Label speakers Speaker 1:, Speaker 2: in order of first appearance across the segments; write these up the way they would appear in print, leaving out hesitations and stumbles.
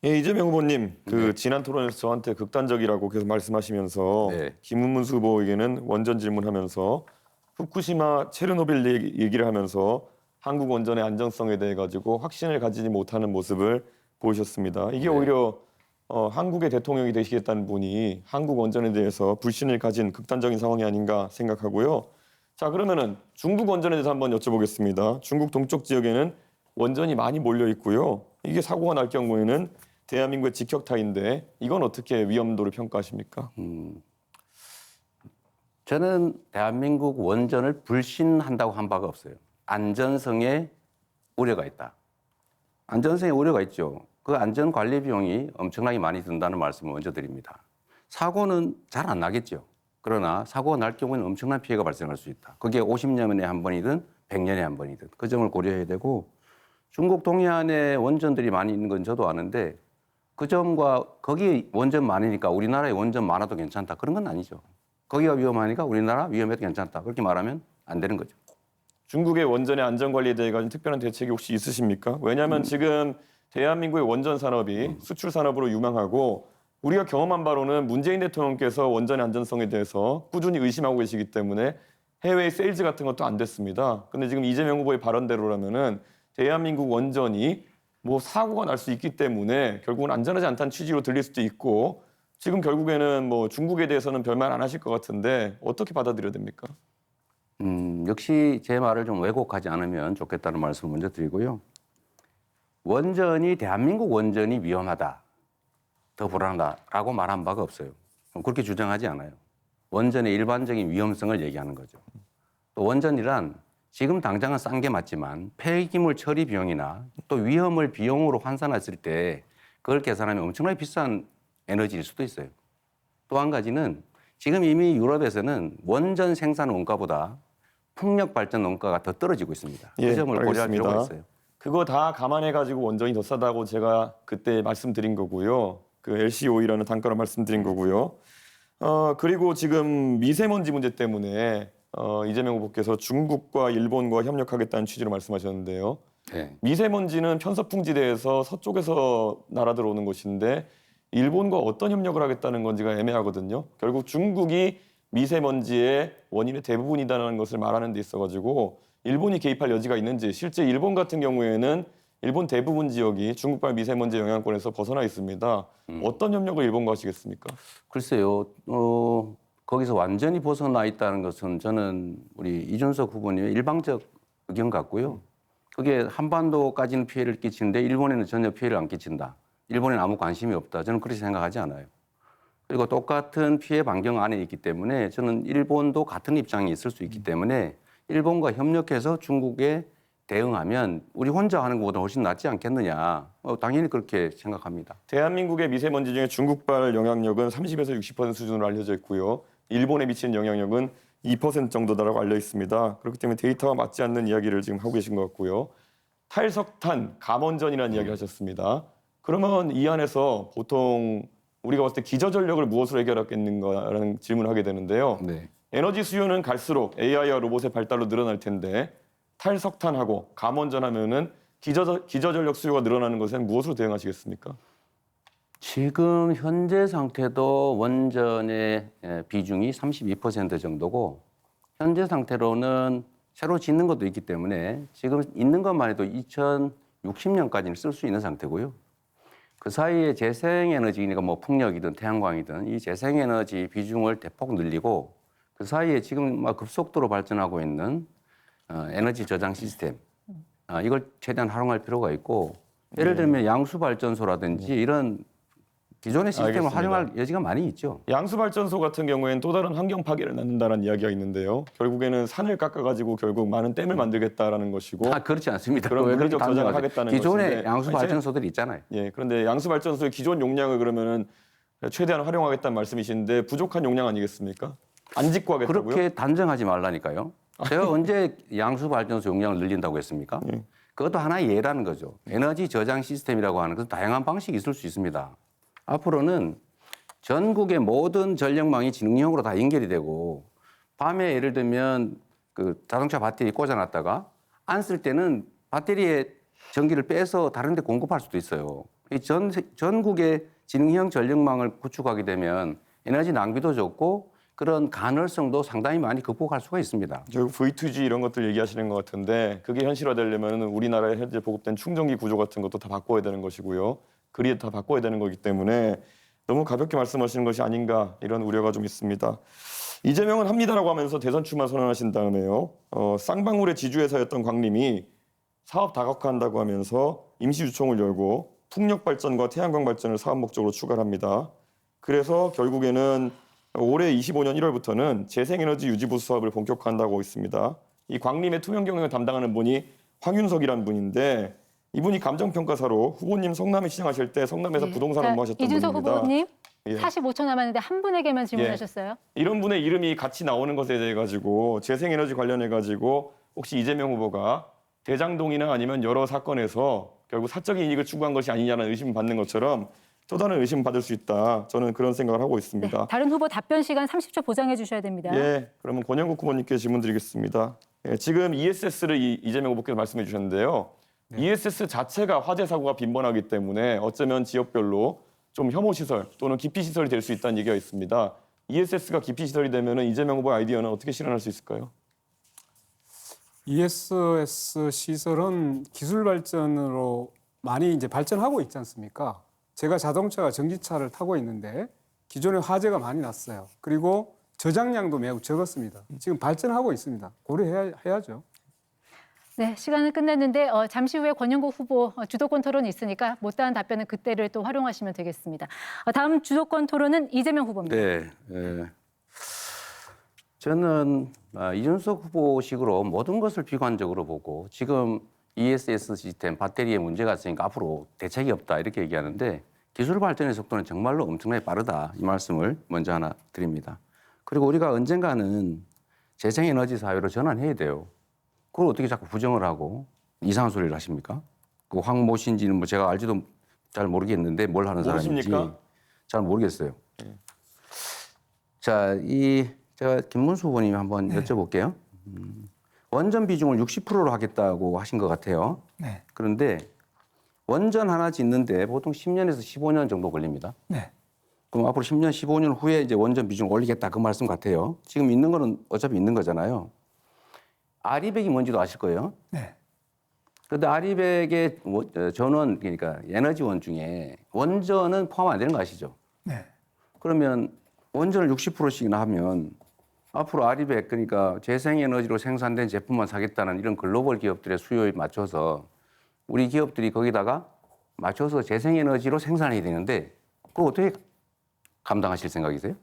Speaker 1: 예, 이재명 후보님,
Speaker 2: 네.
Speaker 1: 지난 토론에서 저한테 극단적이라고 계속 말씀하시면서
Speaker 2: 네.
Speaker 1: 김문수 후보에게는 원전 질문하면서 후쿠시마 체르노빌 얘기를 하면서 한국 원전의 안전성에 대해 가지고 확신을 가지지 못하는 모습을 보이셨습니다. 이게
Speaker 2: 네.
Speaker 1: 오히려 한국의 대통령이 되시겠다는 분이 한국 원전에 대해서 불신을 가진 극단적인 상황이 아닌가 생각하고요. 자, 그러면은 중국 원전에 대해서 한번 여쭤보겠습니다. 중국 동쪽 지역에는 원전이 많이 몰려 있고요. 이게 사고가 날 경우에는 대한민국의 직격탄인데 이건 어떻게 위험도를 평가하십니까?
Speaker 2: 저는 대한민국 원전을 불신한다고 한 바가 없어요. 안전성에 우려가 있다. 안전성에 우려가 있죠. 그 안전 관리 비용이 엄청나게 많이 든다는 말씀을 먼저 드립니다. 사고는 잘 안 나겠죠. 그러나 사고가 날 경우에는 엄청난 피해가 발생할 수 있다. 그게 50년에 한 번이든 100년에 한 번이든 그 점을 고려해야 되고, 중국 동해안에 원전들이 많이 있는 건 저도 아는데 그 점과 거기 원전 많으니까 우리나라에 원전 많아도 괜찮다, 그런 건 아니죠. 거기가 위험하니까 우리나라 위험해도 괜찮다, 그렇게 말하면 안 되는 거죠.
Speaker 1: 중국의 원전의 안전 관리에 대해 가지고 특별한 대책이 혹시 있으십니까? 왜냐하면 지금 대한민국의 원전 산업이 수출 산업으로 유망하고 우리가 경험한 바로는 문재인 대통령께서 원전의 안전성에 대해서 꾸준히 의심하고 계시기 때문에 해외 세일즈 같은 것도 안 됐습니다. 근데 지금 이재명 후보의 발언대로라면은 대한민국 원전이 뭐 사고가 날 수 있기 때문에 결국은 안전하지 않다는 취지로 들릴 수도 있고, 지금 결국에는 뭐 중국에 대해서는 별말 안 하실 것 같은데 어떻게 받아들여야 됩니까?
Speaker 2: 역시 제 말을 좀 왜곡하지 않으면 좋겠다는 말씀을 먼저 드리고요. 대한민국 원전이 위험하다, 더 불안하다라고 말한 바가 없어요. 그렇게 주장하지 않아요. 원전의 일반적인 위험성을 얘기하는 거죠. 또 원전이란 지금 당장은 싼 게 맞지만 폐기물 처리 비용이나 또 위험을 비용으로 환산했을 때 그걸 계산하면 엄청나게 비싼 에너지일 수도 있어요. 또 한 가지는 지금 이미 유럽에서는 원전 생산 원가보다 풍력 발전 원가가 더 떨어지고 있습니다.
Speaker 1: 예,
Speaker 2: 그 점을 고려할
Speaker 1: 알겠습니다.
Speaker 2: 필요가 있어요.
Speaker 1: 그거 다 감안해가지고 원전이 더 싸다고 제가 그때 말씀드린 거고요. 그 LCOE라는 단가로 말씀드린 거고요. 그리고 지금 미세먼지 문제 때문에 이재명 후보께서 중국과 일본과 협력하겠다는 취지로 말씀하셨는데요.
Speaker 2: 네.
Speaker 1: 미세먼지는 편서풍지대에서 서쪽에서 날아들어오는 것인데 일본과 어떤 협력을 하겠다는 건지가 애매하거든요. 결국 중국이 미세먼지의 원인의 대부분이라는 것을 말하는 데 있어가지고 일본이 개입할 여지가 있는지, 실제 일본 같은 경우에는 일본 대부분 지역이 중국발 미세먼지 영향권에서 벗어나 있습니다. 어떤 협력을 일본과 하시겠습니까?
Speaker 2: 글쎄요, 거기서 완전히 벗어나 있다는 것은 저는 우리 이준석 후보님의 일방적 의견 같고요. 그게 한반도까지는 피해를 끼치는데 일본에는 전혀 피해를 안 끼친다, 일본에는 아무 관심이 없다, 저는 그렇게 생각하지 않아요. 그리고 똑같은 피해 반경 안에 있기 때문에 저는 일본도 같은 입장이 있을 수 있기 때문에 일본과 협력해서 중국에 대응하면 우리 혼자 하는 것보다 훨씬 낫지 않겠느냐, 당연히 그렇게 생각합니다.
Speaker 1: 대한민국의 미세먼지 중에 중국발 영향력은 30에서 60% 수준으로 알려져 있고요. 일본에 미치는 영향력은 2% 정도다라고 알려 있습니다. 그렇기 때문에 데이터와 맞지 않는 이야기를 지금 하고 계신 것 같고요. 탈석탄 감원전이라는 이야기를 하셨습니다. 그러면 이 안에서 보통 우리가 봤을 때 기저전력을 무엇으로 해결하겠는가라는 질문을 하게 되는데요.
Speaker 2: 네.
Speaker 1: 에너지 수요는 갈수록 AI와 로봇의 발달로 늘어날 텐데 탈석탄하고 감원전 하면은 기저전력 수요가 늘어나는 것엔 무엇으로 대응하시겠습니까?
Speaker 2: 지금 현재 상태도 원전의 비중이 32% 정도고, 현재 상태로는 새로 짓는 것도 있기 때문에 지금 있는 것만 해도 2060년까지는 쓸 수 있는 상태고요. 그 사이에 재생에너지니까 뭐 풍력이든 태양광이든 이 재생에너지 비중을 대폭 늘리고, 그 사이에 지금 막 급속도로 발전하고 있는 에너지 저장 시스템, 이걸 최대한 활용할 필요가 있고, 예를 들면 양수 발전소라든지 이런 기존의 시스템을
Speaker 1: 알겠습니다.
Speaker 2: 활용할 여지가 많이 있죠.
Speaker 1: 양수발전소 같은 경우에는 또 다른 환경 파괴를 낳는다는 이야기가 있는데요. 결국에는 산을 깎아가지고 결국 많은 댐을 만들겠다라는 것이고,
Speaker 2: 그렇지 않습니다.
Speaker 1: 그럼
Speaker 2: 왜
Speaker 1: 물리적
Speaker 2: 그렇게
Speaker 1: 저장을
Speaker 2: 단정하세요?
Speaker 1: 하겠다는
Speaker 2: 기존의
Speaker 1: 것인데,
Speaker 2: 양수 발전소들이 있잖아요.
Speaker 1: 예, 그런데 양수발전소의 기존 용량을 그러면은 최대한 활용하겠다는 말씀이신데 부족한 용량 아니겠습니까? 안 짓고 하겠다고요?
Speaker 2: 그렇게 단정하지 말라니까요. 제가 언제 양수 발전소 용량을 늘린다고 했습니까? 그것도 하나의 예라는 거죠. 에너지 저장 시스템이라고 하는 것은 다양한 방식이 있을 수 있습니다. 앞으로는 전국의 모든 전력망이 지능형으로 다 연결이 되고, 밤에 예를 들면 그 자동차 배터리 꽂아놨다가 안 쓸 때는 배터리에 전기를 빼서 다른 데 공급할 수도 있어요. 전국의 지능형 전력망을 구축하게 되면 에너지 낭비도 적고 그런 간헐성도 상당히 많이 극복할 수가 있습니다.
Speaker 1: 결국 V2G 이런 것들 얘기하시는 것 같은데 그게 현실화되려면 우리나라에 현재 보급된 충전기 구조 같은 것도 다 바꿔야 되는 것이고요. 그리드 다 바꿔야 되는 거기 때문에 너무 가볍게 말씀하시는 것이 아닌가 이런 우려가 좀 있습니다. 이재명은 합니다라고 하면서 대선 출마 선언하신 다음에요. 쌍방울의 지주회사였던 광림이 사업 다각화한다고 하면서 임시주총을 열고 풍력 발전과 태양광 발전을 사업 목적으로 추가합니다. 그래서 결국에는 올해 25년 1월부터는 재생에너지 유지보수 사업을 본격화한다고 있습니다. 이 광림의 투명 경영을 담당하는 분이 황윤석이라는 분인데 이분이 감정평가사로 후보님 성남에 시장하실 때 성남에서 부동산 업무하셨던
Speaker 3: 이준석
Speaker 1: 분입니다.
Speaker 3: 후보님
Speaker 1: 예.
Speaker 3: 45초 남았는데 한 분에게만 질문하셨어요.
Speaker 1: 이런 분의 이름이 같이 나오는 것에 대해 가지고 재생에너지 관련해 가지고 혹시 이재명 후보가 대장동이나 아니면 여러 사건에서 결국 사적인 이익을 추구한 것이 아니냐는 의심을 받는 것처럼 또 다른 의심을 받을 수 있다. 저는 그런 생각을 하고 있습니다.
Speaker 3: 네, 다른 후보 답변 시간 30초 보장해 주셔야 됩니다.
Speaker 1: 예, 그러면 권영국 후보님께 질문 드리겠습니다. 예, 지금 ESS를 이재명 후보께서 말씀해 주셨는데요. ESS 자체가 화재 사고가 빈번하기 때문에 어쩌면 지역별로 좀 혐오 시설 또는 기피 시설이 될 수 있다는 얘기가 있습니다. ESS가 기피 시설이 되면 이재명 후보의 아이디어는 어떻게 실현할 수 있을까요?
Speaker 4: ESS 시설은 기술 발전으로 많이 이제 발전하고 있지 않습니까? 제가 자동차가 전기차를 타고 있는데 기존에 화재가 많이 났어요. 그리고 저장량도 매우 적었습니다. 지금 발전하고 있습니다. 고려해야죠.
Speaker 3: 네, 시간은 끝났는데 잠시 후에 권영국 후보 주도권 토론이 있으니까 못다한 답변은 그때를 또 활용하시면 되겠습니다. 다음 주도권 토론은 이재명 후보입니다.
Speaker 2: 네, 저는 이준석 후보식으로 모든 것을 비관적으로 보고 지금 ESS 시스템 배터리에 문제가 있으니까 앞으로 대책이 없다 이렇게 얘기하는데 기술 발전의 속도는 정말로 엄청나게 빠르다 이 말씀을 먼저 하나 드립니다. 그리고 우리가 언젠가는 재생에너지 사회로 전환해야 돼요. 그걸 어떻게 자꾸 부정을 하고 이상한 소리를 하십니까? 그 황모 씨인지는 뭐 제가 알지도 잘 모르겠는데 뭘 하는 사람인지
Speaker 1: 모르십니까?
Speaker 2: 잘 모르겠어요. 자, 제가 김문수 후보님이 한번 여쭤볼게요. 원전 비중을 60%로 하겠다고 하신 것 같아요.
Speaker 5: 네.
Speaker 2: 그런데 원전 하나 짓는데 보통 10년에서 15년 정도 걸립니다.
Speaker 5: 네.
Speaker 2: 그럼 앞으로 10년, 15년 후에 이제 원전 비중 올리겠다 그 말씀 같아요. 지금 있는 거는 어차피 있는 거잖아요. 아리백이 뭔지도 아실 거예요.
Speaker 5: 네.
Speaker 2: 그런데 아리백의 전원 그러니까 에너지원 중에 원전은 포함 안 되는 거 아시죠?
Speaker 5: 네.
Speaker 2: 그러면 원전을 60%씩이나 하면 앞으로 아리백 그러니까 재생에너지로 생산된 제품만 사겠다는 이런 글로벌 기업들의 수요에 맞춰서 우리 기업들이 거기다가 맞춰서 재생에너지로 생산해야 되는데 그거 어떻게 감당하실 생각이세요?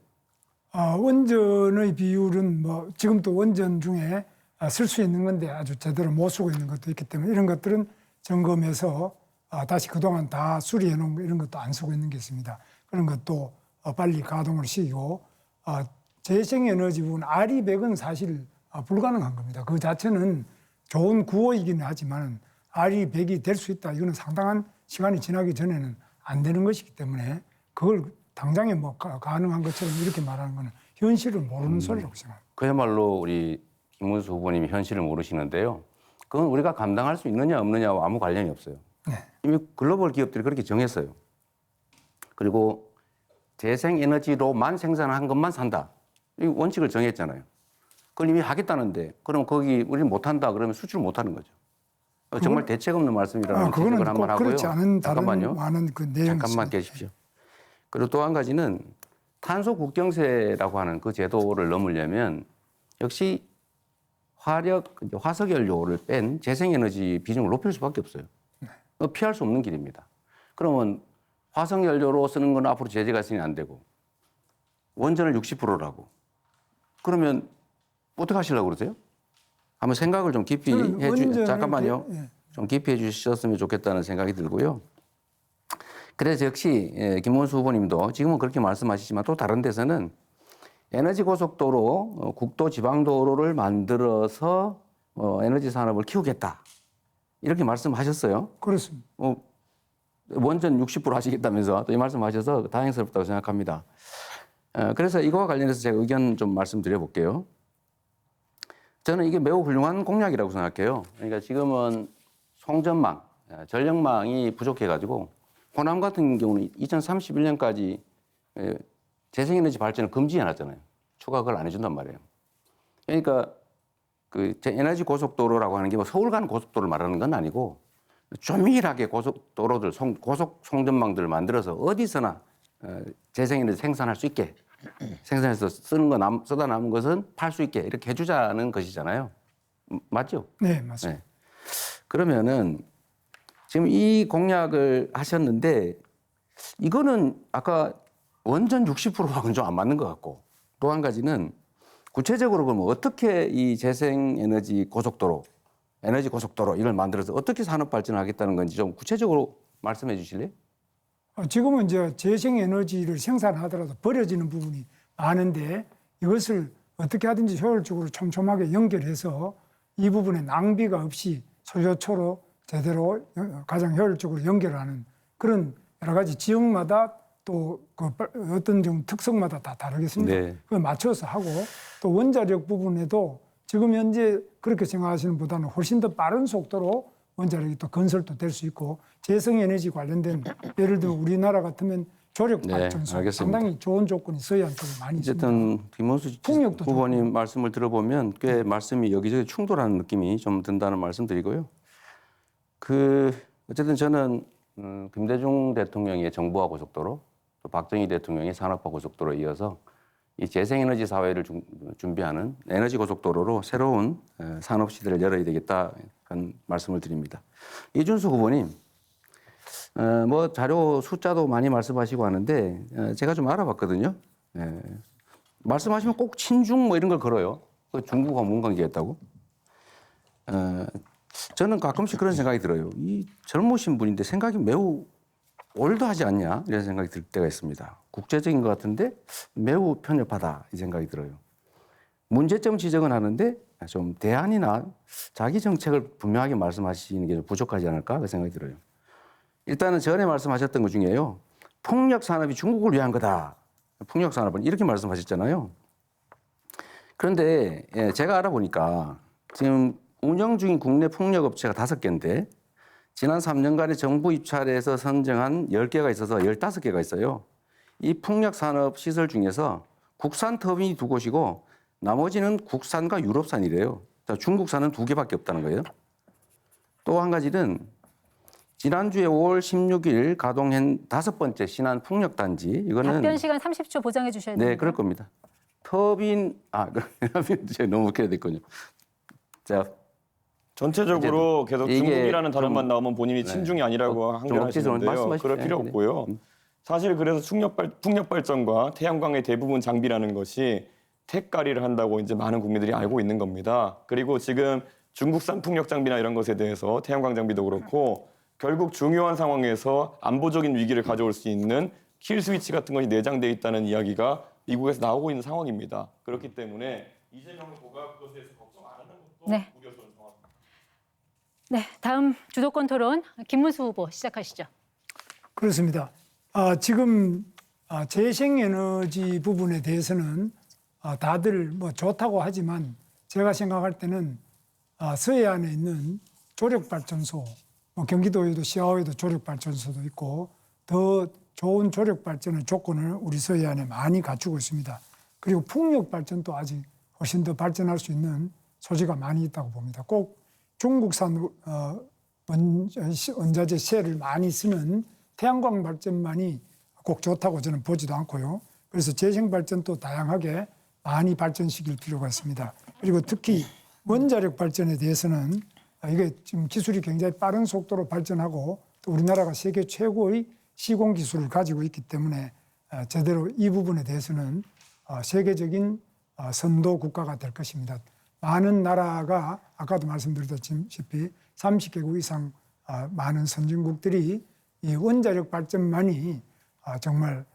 Speaker 5: 원전의 비율은 뭐 지금도 원전 중에 쓸 수 있는 건데 아주 제대로 못 쓰고 있는 것도 있기 때문에 이런 것들은 점검해서 다시 그동안 다 수리해 놓은 거 이런 것도 안 쓰고 있는 게 있습니다. 그런 것도 빨리 가동을 시키고 재생에너지 부분 아리백은 사실 불가능한 겁니다. 그 자체는 좋은 구호이기는 하지만 아리백이 될 수 있다. 이거는 상당한 시간이 지나기 전에는 안 되는 것이기 때문에 그걸 당장에 뭐 가능한 것처럼 이렇게 말하는 거는 현실을 모르는 소리라고 생각합니다.
Speaker 2: 그야말로 우리 김문수 후보님이 현실을 모르시는데요. 그건 우리가 감당할 수 있느냐 없느냐와 아무 관련이 없어요.
Speaker 5: 네.
Speaker 2: 이미 글로벌 기업들이 그렇게 정했어요. 그리고 재생에너지로만 생산한 것만 산다. 이 원칙을 정했잖아요. 그걸 이미 하겠다는데 그럼 거기 우리는 못한다 그러면 수출 못하는 거죠. 정말 대책 없는 말씀이라는 지적을
Speaker 5: 그거는
Speaker 2: 한번
Speaker 5: 꼭
Speaker 2: 하고요.
Speaker 5: 그렇지 않은 다른
Speaker 2: 잠깐만요.
Speaker 5: 많은 그 내용이
Speaker 2: 잠깐만
Speaker 5: 있습니다.
Speaker 2: 계십시오. 그리고 또 한 가지는 탄소 국경세라고 하는 그 제도를 넘으려면 역시 화석 연료를 뺀 재생에너지 비중을 높일 수밖에 없어요. 피할 수 없는 길입니다. 그러면 화석 연료로 쓰는 건 앞으로 제재가 있으니 안 되고 원전을 60%라고 그러면 어떻게 하시려고 그러세요? 한번 생각을 좀 깊이 잠깐만요. 좀 깊이 해주셨으면 좋겠다는 생각이 들고요. 그래서 역시 김문수 후보님도 지금은 그렇게 말씀하시지만 또 다른 데서는 에너지 고속도로, 국도 지방도로를 만들어서 에너지 산업을 키우겠다. 이렇게 말씀하셨어요.
Speaker 5: 그렇습니다.
Speaker 2: 원전 60% 하시겠다면서 또 이 말씀하셔서 다행스럽다고 생각합니다. 그래서 이거와 관련해서 제가 의견 좀 말씀드려 볼게요. 저는 이게 매우 훌륭한 공약이라고 생각해요. 그러니까 지금은 송전망, 전력망이 부족해가지고 호남 같은 경우는 2031년까지 재생에너지 발전을 금지해놨잖아요. 추가 그걸 안 해준단 말이에요. 그러니까 그 에너지 고속도로라고 하는 게 뭐 서울 가는 고속도로를 말하는 건 아니고 조밀하게 고속도로들, 고속 송전망들을 만들어서 어디서나 재생에너지 생산할 수 있게 생산해서 쓰는 거 쓰다 남은 것은 팔 수 있게 이렇게 해주자는 것이잖아요. 맞죠?
Speaker 5: 네, 맞습니다.
Speaker 2: 네. 그러면은 지금 이 공약을 하셨는데 이거는 아까 원전 60%하고는 좀 안 맞는 것 같고 또 한 가지는 구체적으로 그러면 어떻게 이 재생에너지 고속도로, 에너지 고속도로 이걸 만들어서 어떻게 산업 발전하겠다는 건지 좀 구체적으로 말씀해 주실래요?
Speaker 5: 지금은 이제 재생에너지를 생산하더라도 버려지는 부분이 많은데 이것을 어떻게 하든지 효율적으로 촘촘하게 연결해서 이 부분에 낭비가 없이 소요초로 제대로 가장 효율적으로 연결하는 그런 여러 가지 지역마다 또 그 어떤 좀 특성마다 다 다르겠습니다.
Speaker 2: 네.
Speaker 5: 그걸 맞춰서 하고 또 원자력 부분에도 지금 현재 그렇게 생각하시는 보다는 훨씬 더 빠른 속도로 원자력이 또 건설도 될 수 있고 재생에너지 관련된 예를 들어 우리나라 같으면 조력발전소
Speaker 2: 네, 알겠습니다.
Speaker 5: 상당히 좋은 조건이 서해안 쪽에 많이 있습니다.
Speaker 2: 어쨌든 김원수
Speaker 5: 풍력도
Speaker 2: 후보님 말씀을 들어보면 꽤 말씀이 여기저기 충돌하는 느낌이 좀 든다는 말씀드리고요. 어쨌든 저는 김대중 대통령의 정부화 고속도로 또 박정희 대통령의 산업화 고속도로에 이어서 이 재생에너지 사회를 준비하는 에너지 고속도로로 새로운 산업 시대를 열어야 되겠다 하는 말씀을 드립니다. 이준수 후보님, 뭐 자료 숫자도 많이 말씀하시고 하는데 제가 좀 알아봤거든요. 말씀하시면 꼭 친중 뭐 이런 걸 걸어요. 그 중국과 뭔 관계였다고? 저는 가끔씩 그런 생각이 들어요. 이 젊으신 분인데 생각이 매우 올드하지 않냐 이런 생각이 들 때가 있습니다. 국제적인 것 같은데 매우 편협하다 이 생각이 들어요. 문제점 지적은 하는데 좀 대안이나 자기 정책을 분명하게 말씀하시는 게 좀 부족하지 않을까 그 생각이 들어요. 일단은 전에 말씀하셨던 것 중에요. 풍력 산업이 중국을 위한 거다. 풍력 산업은 이렇게 말씀하셨잖아요. 그런데 제가 알아보니까 지금 운영 중인 국내 풍력 업체가 5개인데 지난 3년간의 정부 입찰에서 선정한 10개가 있어서 15개가 있어요. 이 풍력 산업 시설 중에서 국산 터빈이 2곳이고 나머지는 국산과 유럽산이래요. 중국산은 2개밖에 없다는 거예요. 또 한 가지는 지난주에 5월 16일 가동한 5번째 신안 풍력단지 이거는
Speaker 3: 답변 시간 30초 보장해 주셔야 됩니다.
Speaker 2: 네, 그럴 겁니다. 터빈 제가 너무 웃겨야 됐군요. 자,
Speaker 1: 전체적으로 계속
Speaker 2: 이게
Speaker 1: 중국이라는 단어만
Speaker 2: 좀-
Speaker 1: 나오면 본인이
Speaker 2: 네.
Speaker 1: 친중이 아니라고
Speaker 2: 좀 억지로
Speaker 1: 항변하시는데요.
Speaker 2: 말씀하십시오.
Speaker 1: 그럴 필요
Speaker 2: 네.
Speaker 1: 없고요. 사실 그래서 풍력 발전과 태양광의 대부분 장비라는 것이 택가리를 한다고 이제 많은 국민들이 알고 있는 겁니다. 그리고 지금 중국산 풍력 장비나 이런 것에 대해서 태양광 장비도 그렇고 결국 중요한 상황에서 안보적인 위기를 가져올 수 있는 킬 스위치 같은 것이 내장돼 있다는 이야기가 미국에서 나오고 있는 상황입니다. 그렇기 때문에 이재명 후보가 그것에 대해서 걱정 안 하는 것도
Speaker 3: 네.
Speaker 1: 우려스러운 상황입니다.
Speaker 3: 네, 다음 주도권 토론 김문수 후보 시작하시죠.
Speaker 5: 그렇습니다. 지금 재생에너지 부분에 대해서는 다들 뭐 좋다고 하지만 제가 생각할 때는 서해안에 있는 조력발전소, 뭐 경기도에도 시아호에도 조력발전소도 있고 더 좋은 조력발전의 조건을 우리 서해안에 많이 갖추고 있습니다. 그리고 풍력발전도 아직 훨씬 더 발전할 수 있는 소지가 많이 있다고 봅니다. 꼭 중국산 원자재 셀을 많이 쓰는 태양광 발전만이 꼭 좋다고 저는 보지도 않고요. 그래서 재생 발전도 다양하게 많이 발전시킬 필요가 있습니다. 그리고 특히 원자력 발전에 대해서는 이게 지금 기술이 굉장히 빠른 속도로 발전하고 또 우리나라가 세계 최고의 시공 기술을 가지고 있기 때문에 제대로 이 부분에 대해서는 세계적인 선도 국가가 될 것입니다. 많은 나라가 아까도 말씀드렸다시피 30개국 이상 많은 선진국들이 이 원자력 발전만이 정말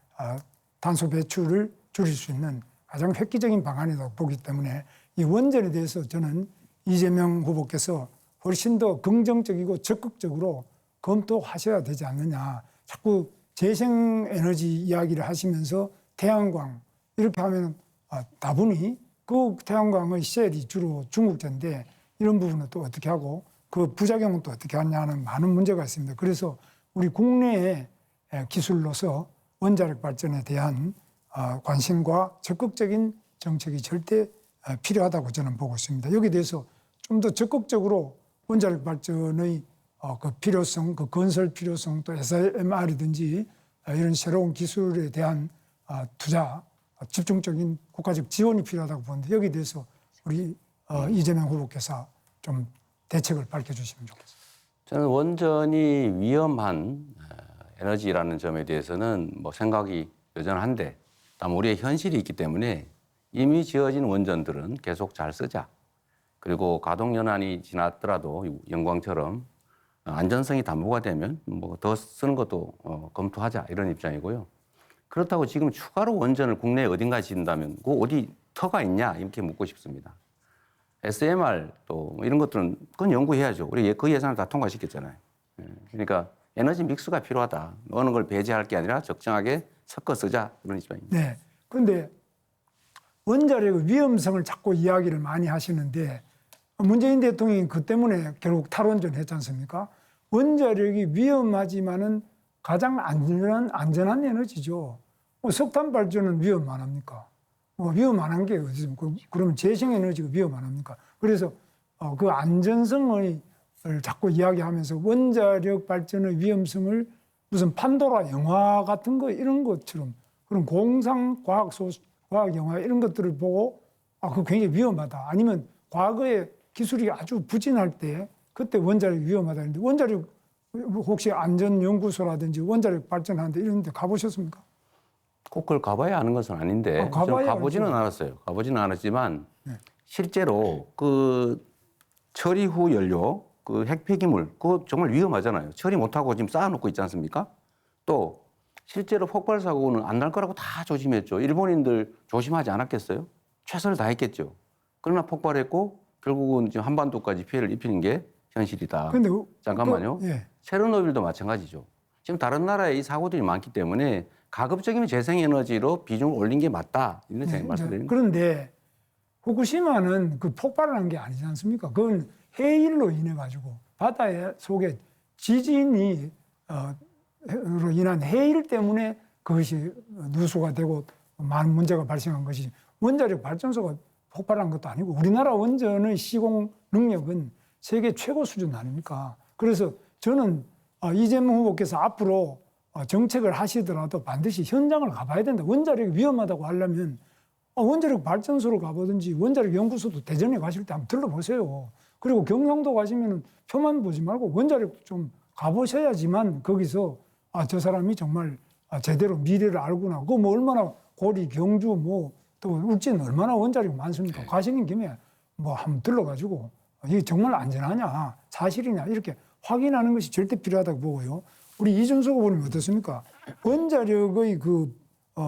Speaker 5: 탄소 배출을 줄일 수 있는 가장 획기적인 방안이라고 보기 때문에 이 원전에 대해서 저는 이재명 후보께서 훨씬 더 긍정적이고 적극적으로 검토하셔야 되지 않느냐. 자꾸 재생에너지 이야기를 하시면서 태양광 이렇게 하면 다분히 그 태양광의 셀이 주로 중국제인데 이런 부분은 또 어떻게 하고 그 부작용은 또 어떻게 하냐는 많은 문제가 있습니다. 그래서 우리 국내에 기술로서 원자력 발전에 대한 관심과 적극적인 정책이 절대 필요하다고 저는 보고 있습니다. 여기에 대해서 좀 더 적극적으로 원자력 발전의 그 필요성, 그 건설 필요성, 또 SMR이든지 이런 새로운 기술에 대한 투자, 집중적인 국가적 지원이 필요하다고 보는데 여기에 대해서 우리 이재명 후보께서 좀 대책을 밝혀주시면 좋겠습니다.
Speaker 2: 저는 원전이 위험한 에너지라는 점에 대해서는 뭐 생각이 여전한데, 다만 우리의 현실이 있기 때문에 이미 지어진 원전들은 계속 잘 쓰자. 그리고 가동 연한이 지났더라도 영광처럼 안전성이 담보가 되면 뭐 더 쓰는 것도 검토하자, 이런 입장이고요. 그렇다고 지금 추가로 원전을 국내에 어딘가에 짓는다면 그 어디 터가 있냐, 이렇게 묻고 싶습니다. SMR 또 이런 것들은 그건 연구해야죠. 우리 그 예산을 다 통과시켰잖아요. 그러니까 에너지 믹스가 필요하다. 어느 걸 배제할 게 아니라 적정하게 섞어 쓰자, 이런 입장입니다.
Speaker 5: 네. 그런데 원자력의 위험성을 자꾸 이야기를 많이 하시는데 문재인 대통령이 그 때문에 결국 탈원전 했지 않습니까? 원자력이 위험하지만은 가장 안전한 에너지죠. 석탄 발전은 위험 안 합니까? 위험 안 한 게 어디 있습니까? 그러면 재생에너지가 위험 안 합니까? 그래서 그 안전성을 자꾸 이야기하면서 원자력 발전의 위험성을 무슨 판도라 영화 같은 거 이런 것처럼 그런 공상 과학 영화 이런 것들을 보고 그거 굉장히 위험하다. 아니면 과거에 기술이 아주 부진할 때 그때 원자력이 위험하다 했는데 원자력 혹시 안전연구소라든지 원자력 발전하는데 이런 데 가보셨습니까?
Speaker 2: 꼭 그걸 가봐야 아는 것은 아닌데
Speaker 5: 가봐야
Speaker 2: 가보지는
Speaker 5: 알죠.
Speaker 2: 않았어요. 가보지는 않았지만
Speaker 5: 네.
Speaker 2: 실제로 그 처리 후 연료, 그 핵폐기물, 그거 정말 위험하잖아요. 처리 못하고 지금 쌓아놓고 있지 않습니까? 또 실제로 폭발 사고는 안 날 거라고 다 조심했죠. 일본인들 조심하지 않았겠어요? 최선을 다했겠죠. 그러나 폭발했고 결국은 지금 한반도까지 피해를 입히는 게 현실이다.
Speaker 5: 근데
Speaker 2: 잠깐만요.
Speaker 5: 예.
Speaker 2: 체르노빌도 마찬가지죠. 지금 다른 나라에 이 사고들이 많기 때문에 가급적이면 재생에너지로 비중을 올린 게 맞다, 이런 말씀드립니다.
Speaker 5: 그런데 후쿠시마는 그 폭발을 한 게 아니지 않습니까? 그건 해일로 인해 가지고 바다 속에 지진이 로 인한 해일 때문에 그것이 누수가 되고 많은 문제가 발생한 것이 원자력 발전소가 폭발한 것도 아니고 우리나라 원전의 시공 능력은 세계 최고 수준 아닙니까? 그래서 저는 이재명 후보께서 앞으로 정책을 하시더라도 반드시 현장을 가봐야 된다. 원자력이 위험하다고 하려면 원자력 발전소를 가보든지 원자력 연구소도 대전에 가실 때 한번 들러보세요. 그리고 경상도 가시면 표만 보지 말고 원자력 좀 가보셔야지만 거기서 저 사람이 정말 제대로 미래를 알구나. 그거 뭐 얼마나 고리, 경주 뭐 또 울진 얼마나 원자력이 많습니까? 가시는 김에 뭐 한번 들러가지고 이게 정말 안전하냐, 사실이냐 이렇게 확인하는 것이 절대 필요하다고 보고요. 우리 이준석 후보님 어떻습니까? 원자력의 그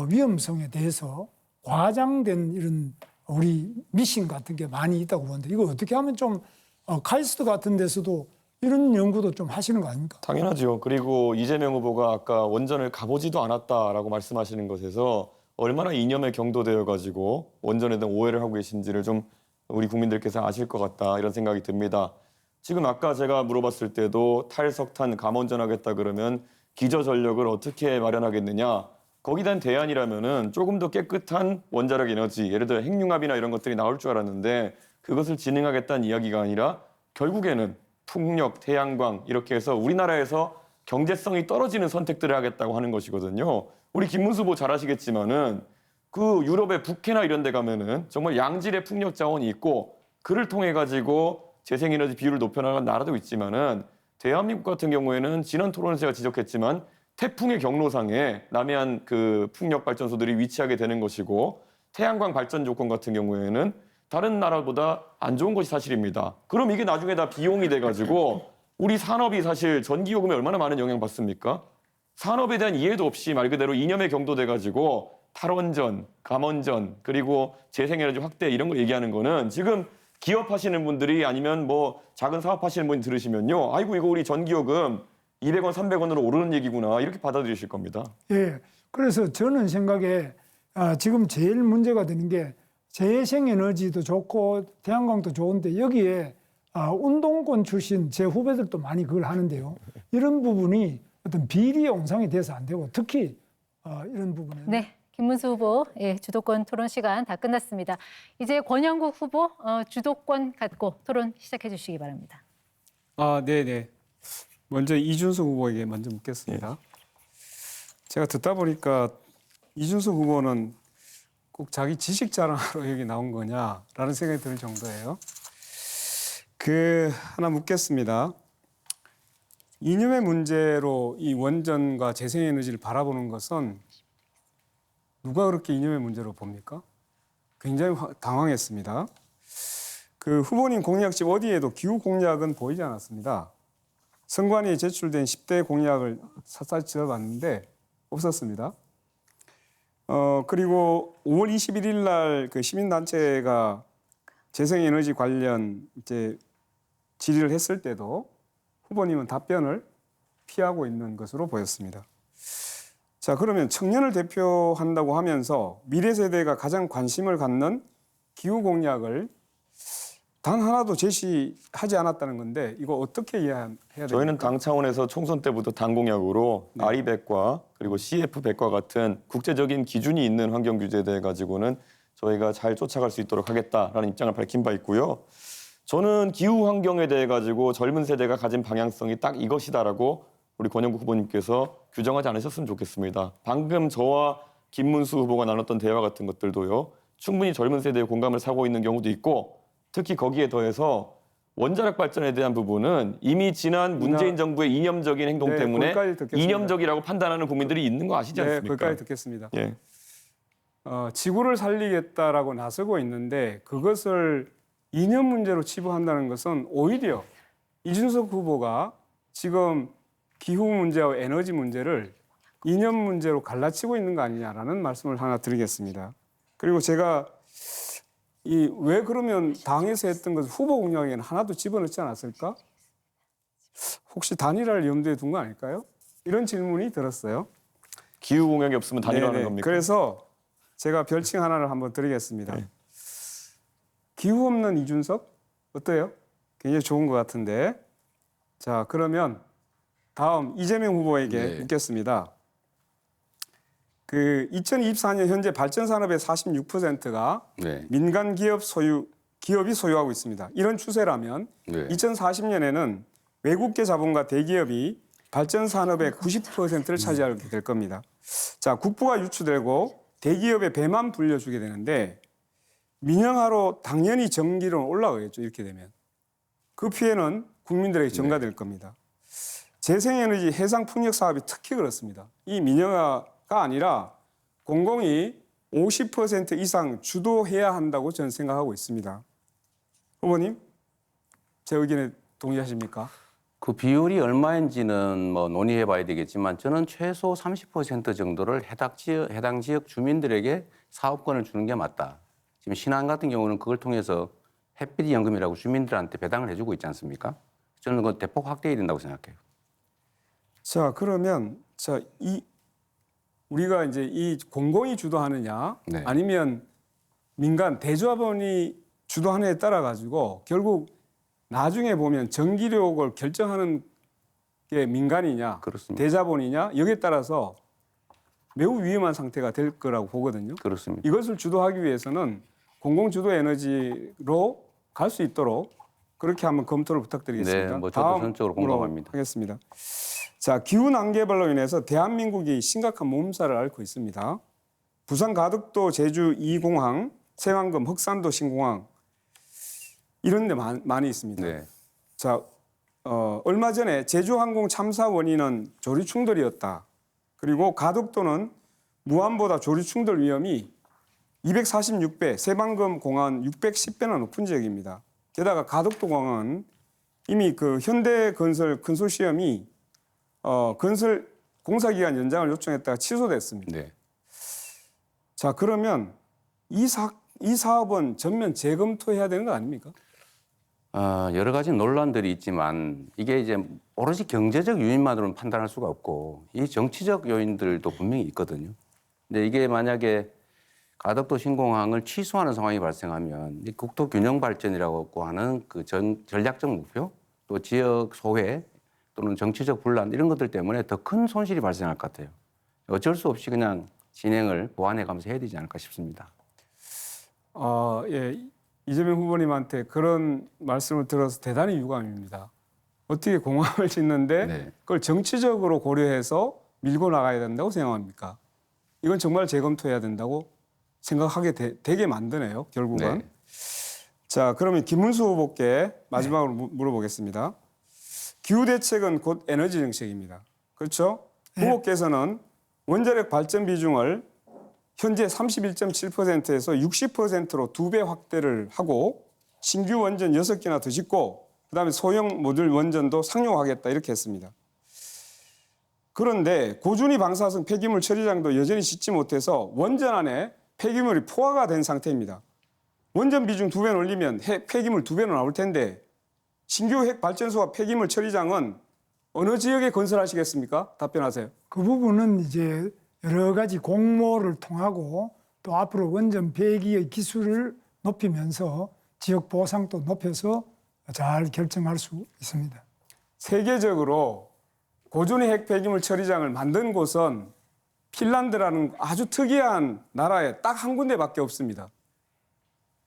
Speaker 5: 위험성에 대해서 과장된 이런 우리 미신 같은 게 많이 있다고 보는데 이거 어떻게 하면 좀 카이스트 같은 데서도 이런 연구도 좀 하시는 거 아닙니까?
Speaker 1: 당연하죠. 그리고 이재명 후보가 아까 원전을 가보지도 않았다라고 말씀하시는 것에서 얼마나 이념에 경도되어 가지고 원전에 대한 오해를 하고 계신지를 좀 우리 국민들께서 아실 것 같다, 이런 생각이 듭니다. 지금 아까 제가 물어봤을 때도 탈석탄 감원전 하겠다 그러면 기저전력을 어떻게 마련하겠느냐. 거기에 대한 대안이라면은 조금 더 깨끗한 원자력 에너지, 예를 들어 핵융합이나 이런 것들이 나올 줄 알았는데 그것을 진행하겠다는 이야기가 아니라 결국에는 풍력, 태양광 이렇게 해서 우리나라에서 경제성이 떨어지는 선택들을 하겠다고 하는 것이거든요. 우리 김문수 후보 잘 아시겠지만은 그 유럽의 북해나 이런 데 가면은 정말 양질의 풍력 자원이 있고 그를 통해 가지고 재생에너지 비율을 높여나간 나라도 있지만은 대한민국 같은 경우에는 지난 토론에서 제가 지적했지만 태풍의 경로상에 남해안 그 풍력 발전소들이 위치하게 되는 것이고 태양광 발전 조건 같은 경우에는 다른 나라보다 안 좋은 것이 사실입니다. 그럼 이게 나중에 다 비용이 돼가지고 우리 산업이 사실 전기요금에 얼마나 많은 영향 받습니까? 산업에 대한 이해도 없이 말 그대로 이념에 경도돼가지고 탈원전, 감원전, 그리고 재생에너지 확대 이런 거 얘기하는 거는 지금 기업하시는 분들이 아니면 뭐 작은 사업하시는 분이 들으시면요. 아이고 이거 우리 전기요금 200원, 300원으로 오르는 얘기구나 이렇게 받아들이실 겁니다.
Speaker 5: 예. 그래서 저는 생각에 지금 제일 문제가 되는 게 재생에너지도 좋고 태양광도 좋은데 여기에 운동권 출신 제 후배들도 많이 그걸 하는데요. 이런 부분이 어떤 비리 영상이 돼서 안 되고 특히 이런 부분에
Speaker 3: 네, 김문수 후보 주도권 토론 시간 다 끝났습니다. 이제 권영국 후보 주도권 갖고 토론 시작해 주시기 바랍니다.
Speaker 4: 네네. 먼저 이준석 후보에게 먼저 묻겠습니다. 제가 듣다 보니까 이준석 후보는 꼭 자기 지식 자랑하러 여기 나온 거냐라는 생각이 들 정도예요. 하나 묻겠습니다. 이념의 문제로 이 원전과 재생에너지를 바라보는 것은 누가 그렇게 이념의 문제로 봅니까? 굉장히 당황했습니다. 후보님 공약집 어디에도 기후 공약은 보이지 않았습니다. 선관위에 제출된 10대 공약을 샅샅이 찾아봤는데 없었습니다. 그리고 5월 21일 날 시민단체가 재생에너지 관련 질의를 했을 때도 후보님은 답변을 피하고 있는 것으로 보였습니다. 자, 그러면 청년을 대표한다고 하면서 미래 세대가 가장 관심을 갖는 기후 공약을 단 하나도 제시하지 않았다는 건데 이거 어떻게 이해해야 됩니까?
Speaker 1: 저희는 당 차원에서 총선 때부터 당 공약으로
Speaker 4: 네.
Speaker 1: RE100과 그리고 CF100과 같은 국제적인 기준이 있는 환경 규제에 대해 가지고는 저희가 잘 쫓아갈 수 있도록 하겠다라는 입장을 밝힌 바 있고요. 저는 기후 환경에 대해 가지고 젊은 세대가 가진 방향성이 딱 이것이다라고 우리 권영국 후보님께서 규정하지 않으셨으면 좋겠습니다. 방금 저와 김문수 후보가 나눴던 대화 같은 것들도요. 충분히 젊은 세대의 공감을 사고 있는 경우도 있고 특히 거기에 더해서 원자력 발전에 대한 부분은 이미 지난 문재인 정부의 이념적인 행동
Speaker 4: 네,
Speaker 1: 때문에
Speaker 4: 거기까지 듣겠습니다.
Speaker 1: 이념적이라고 판단하는 국민들이 있는 거 아시지
Speaker 4: 네,
Speaker 1: 않습니까?
Speaker 4: 거기까지 듣겠습니다.
Speaker 1: 예.
Speaker 4: 지구를 살리겠다라고 나서고 있는데 그것을 이념 문제로 치부한다는 것은 오히려 이준석 후보가 지금 기후 문제와 에너지 문제를 이념 문제로 갈라치고 있는 거 아니냐라는 말씀을 하나 드리겠습니다. 그리고 제가 왜 그러면 당에서 했던 것을 후보 공약에는 하나도 집어넣지 않았을까? 혹시 단일화를 염두에 둔 거 아닐까요? 이런 질문이 들었어요.
Speaker 1: 기후 공약이 없으면 단일화하는
Speaker 4: 네네.
Speaker 1: 겁니까?
Speaker 4: 그래서 제가 별칭 하나를 한번 드리겠습니다.
Speaker 1: 네.
Speaker 4: 기후 없는 이준석 어때요? 굉장히 좋은 것 같은데. 자, 그러면 다음 이재명 후보에게
Speaker 2: 네.
Speaker 4: 묻겠습니다. 2024년 현재 발전 산업의 46%가
Speaker 2: 네.
Speaker 4: 민간 기업이 소유하고 있습니다. 이런 추세라면
Speaker 2: 네.
Speaker 4: 2040년에는 외국계 자본과 대기업이 발전 산업의 90%를 차지하게 될 겁니다. 자, 국부가 유출되고 대기업의 배만 불려주게 되는데 민영화로 당연히 전기료는 올라가겠죠. 이렇게 되면. 그 피해는 국민들에게 전가될 겁니다. 재생에너지 해상 풍력 사업이 특히 그렇습니다. 이 민영화가 아니라 공공이 50% 이상 주도해야 한다고 저는 생각하고 있습니다. 후보님, 제 의견에 동의하십니까?
Speaker 2: 그 비율이 얼마인지는 뭐 논의해 봐야 되겠지만 저는 최소 30% 정도를 해당 지역 주민들에게 사업권을 주는 게 맞다. 지금 신안 같은 경우는 그걸 통해서 햇빛 연금이라고 주민들한테 배당을 해주고 있지 않습니까? 저는 그 대폭 확대해야 된다고 생각해요.
Speaker 4: 자, 그러면 우리가 이제 이 공공이 주도하느냐
Speaker 2: 네.
Speaker 4: 아니면 민간 대조합원이 주도하느냐에 따라 가지고 결국 나중에 보면 전기료를 결정하는 게 민간이냐
Speaker 2: 그렇습니다.
Speaker 4: 대자본이냐 여기에 따라서 매우 위험한 상태가 될 거라고 보거든요.
Speaker 2: 그렇습니다.
Speaker 4: 이것을 주도하기 위해서는 공공주도 에너지로 갈 수 있도록 그렇게 한번 검토를 부탁드리겠습니다.
Speaker 2: 네, 뭐 저도 전적으로
Speaker 4: 다음으로
Speaker 2: 공감합니다.
Speaker 4: 하겠습니다. 자, 기후 난개발로 인해서 대한민국이 심각한 몸살을 앓고 있습니다. 부산 가덕도 제주 2공항, 세왕금 흑산도 신공항 이런 데 많이 있습니다.
Speaker 2: 네.
Speaker 4: 자, 얼마 전에 제주항공 참사 원인은 조류 충돌이었다. 그리고 가덕도는 무안보다 조류 충돌 위험이 246배, 세방금 공항은 610배나 높은 지역입니다. 게다가 가덕도 공항은 이미 현대건설 컨소시엄이 건설 공사기간 연장을 요청했다가 취소됐습니다.
Speaker 2: 네.
Speaker 4: 자, 그러면 이 사업은 전면 재검토해야 되는 거 아닙니까?
Speaker 2: 여러 가지 논란들이 있지만 이게 이제 오로지 경제적 요인만으로는 판단할 수가 없고 이 정치적 요인들도 분명히 있거든요. 근데 이게 만약에 가덕도 신공항을 취소하는 상황이 발생하면 이 국토 균형 발전이라고 하는 그 전략적 목표 또 지역 소외 또 또는 정치적 분란 이런 것들 때문에 더 큰 손실이 발생할 것 같아요. 어쩔 수 없이 그냥 진행을 보완해 가면서 해야 되지 않을까 싶습니다.
Speaker 4: 예, 이재명 후보님한테 그런 말씀을 들어서 대단히 유감입니다. 어떻게 공항을 짓는데
Speaker 2: 네.
Speaker 4: 그걸 정치적으로 고려해서 밀고 나가야 된다고 생각합니까? 이건 정말 재검토해야 된다고 생각하게 되게 만드네요, 결국은.
Speaker 2: 네.
Speaker 4: 자, 그러면 김문수 후보께 마지막으로 물어보겠습니다. 기후 대책은 곧 에너지 정책입니다. 그렇죠? 후보께서는 원자력 발전 비중을 현재 31.7%에서 60%로 2배 확대를 하고 신규 원전 6개나 더 짓고 그다음에 소형 모듈 원전도 상용하겠다 이렇게 했습니다. 그런데 고준위 방사성 폐기물 처리장도 여전히 짓지 못해서 원전 안에 폐기물이 포화가 된 상태입니다. 원전 비중 2배 올리면 폐기물 2배는 나올 텐데 신규 핵 발전소와 폐기물 처리장은 어느 지역에 건설하시겠습니까? 답변하세요.
Speaker 5: 그 부분은 이제 여러 가지 공모를 통하고 또 앞으로 원전 폐기의 기술을 높이면서 지역 보상도 높여서 잘 결정할 수 있습니다.
Speaker 4: 세계적으로 고준위 핵 폐기물 처리장을 만든 곳은 핀란드라는 아주 특이한 나라에 딱 한 군데밖에 없습니다.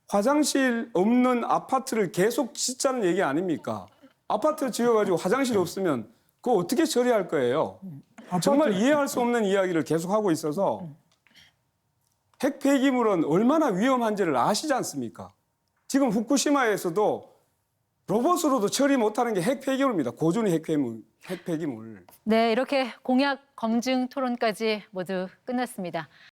Speaker 4: 화장실 없는 아파트를 계속 짓자는 얘기 아닙니까? 아파트 지어가지고 화장실 없으면 그거 어떻게 처리할 거예요? 정말 이해할 수 없는 이야기를 계속하고 있어서 핵 폐기물은 얼마나 위험한지를 아시지 않습니까? 지금 후쿠시마에서도 로봇으로도 처리 못하는 게 핵 폐기물입니다. 고준위 핵 폐기물.
Speaker 3: 네, 이렇게 공약 검증 토론까지 모두 끝났습니다.